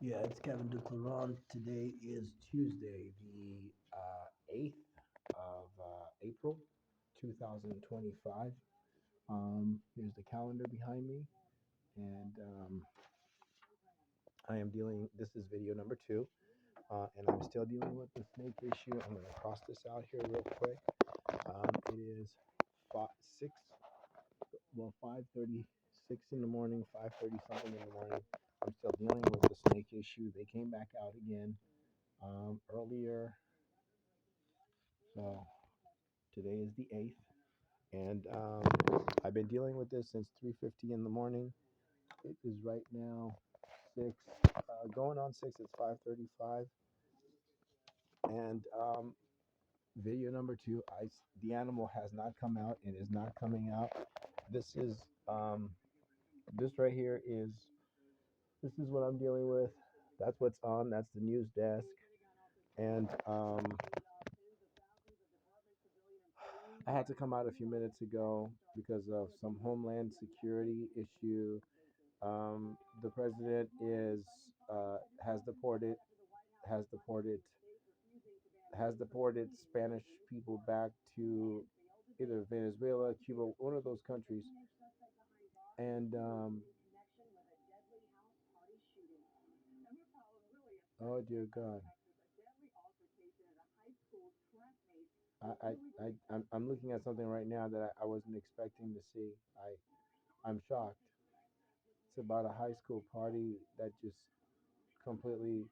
Yeah, it's Kevin Duclairon. Today is Tuesday, the 8th of April, 2025. Here's the calendar behind me, and I am dealing, this is video number two, and I'm still dealing with the snake issue. I'm going to cross this out here real quick. It is 6, well, 5:36 in the morning, 5:30 something in the morning. I'm still dealing with the snake issue. They came back out again earlier. So today is the 8th, and I've been dealing with this since 3:50 in the morning. It is right now 6, going on 6. It's 5:35, and video number two. The animal has not come out and is not coming out. This is this right here is this is what I'm dealing with. That's what's on. That's the news desk, and I had to come out a few minutes ago because of some homeland security issue. The president is has deported has deported has deported Spanish people back to either Venezuela, Cuba, one of those countries, and oh dear God, I'm looking at something right now that I wasn't expecting to see. I'm shocked. It's about a high school party that just completely.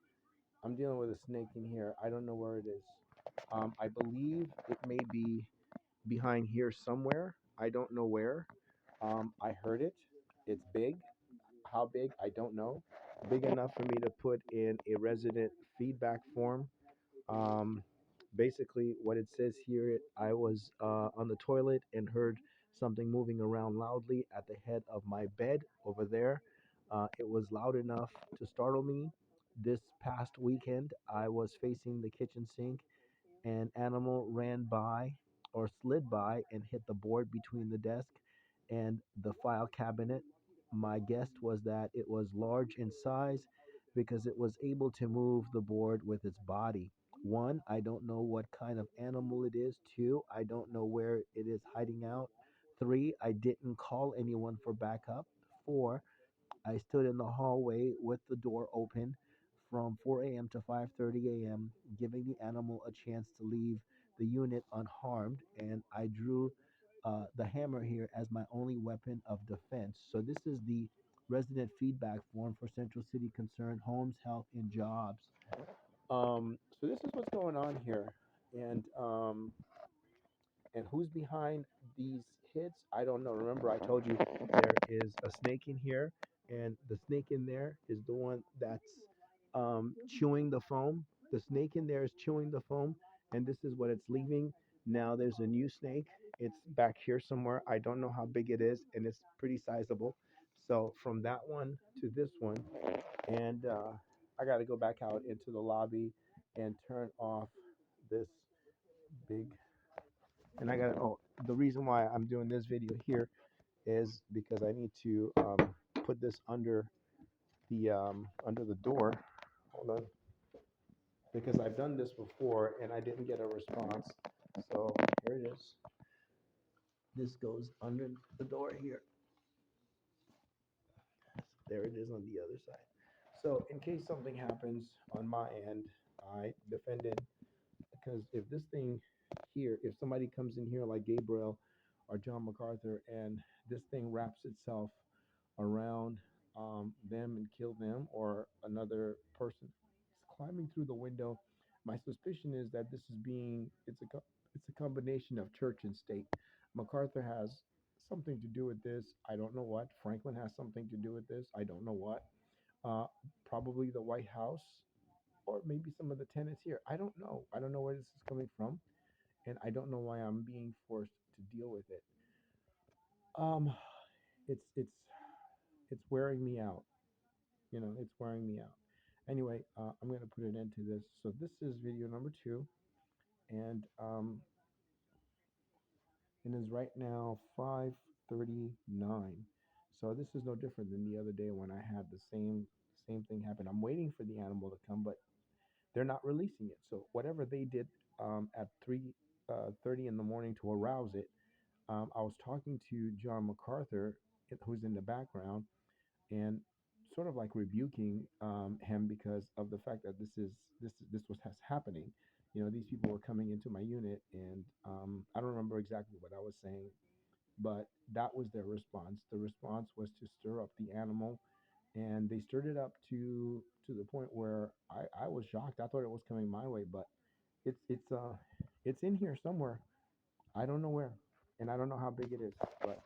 I'm dealing with a snake in here. I don't know where it is. I believe it may be behind here somewhere. I don't know where. I heard it. It's big. How big? I don't know. Big enough for me to put in a resident feedback form. Um, Basically, what it says here, I was on the toilet and heard something moving around loudly at the head of my bed over there. It was loud enough to startle me. This past weekend, I was facing the kitchen sink. An animal ran by or slid by and hit the board between the desk and the file cabinet. My guess was that it was large in size because it was able to move the board with its body. One, I don't know what kind of animal it is. Two, I don't know where it is hiding out. Three, I didn't call anyone for backup. Four, I stood in the hallway with the door open from 4 a.m. to 5:30 a.m., giving the animal a chance to leave the unit unharmed, and I drew the hammer here as my only weapon of defense. So this is the resident feedback form for Central City Concerned Homes, Health, and Jobs. So this is what's going on here, and who's behind these hits, I don't know. Remember, I told you there is a snake in here, and the snake in there is the one that's chewing the foam. The snake in there is chewing the foam, and this is what it's leaving. Now there's a new snake. It's back here somewhere. I don't know how big it is, and it's pretty sizable. So from that one to this one, and I got to go back out into the lobby and turn off this big, and I got, oh, the reason why I'm doing this video here is because I need to put this under the door. Hold on, because I've done this before and I didn't get a response. So here it is. This goes under the door here. There it is on the other side. So in case something happens on my end, I defended, because if this thing here, if somebody comes in here like Gabriel or John MacArthur, and this thing wraps itself around them and kill them, or another person is climbing through the window, my suspicion is that this is being it's a combination of church and state. MacArthur has something to do with this. I don't know what. Franklin has something to do with this. I don't know what. Uh, Probably the White House, or maybe some of the tenants here. I don't know. I don't know where this is coming from, and I don't know why I'm being forced to deal with it. Um, it's it's it's wearing me out. It's wearing me out. Anyway, I'm gonna put an end to this. So this is video number two, and it is right now 5:39. So this is no different than the other day when I had the same thing happened. I'm waiting for the animal to come, but they're not releasing it. So whatever they did at 3:30 in the morning to arouse it, I was talking to John MacArthur, who's in the background, and sort of like rebuking him because of the fact that this was happening. You know, these people were coming into my unit, and I don't remember exactly what I was saying, but that was their response. The response was to stir up the animal, and they stirred it up to the point where I was shocked. I thought it was coming my way, but it's in here somewhere. I don't know where, and I don't know how big it is, but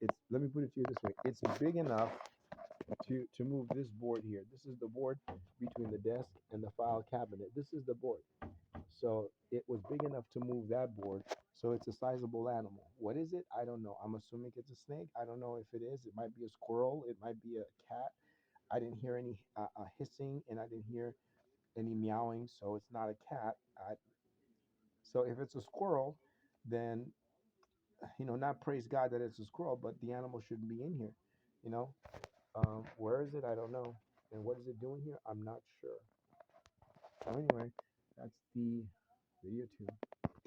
it's, let me put it to you this way: it's big enough to move this board here. This is the board between the desk and the file cabinet. This is the board. So it was big enough to move that board. So it's a sizable animal. What is it? I don't know. I'm assuming it's a snake. I don't know if it is. It might be a squirrel. It might be a cat. I didn't hear any hissing, and I didn't hear any meowing. So it's not a cat. So if it's a squirrel, then, not praise God that it's a squirrel, but the animal shouldn't be in here. You know, where is it? I don't know. And what is it doing here? I'm not sure. So anyway, that's the video too.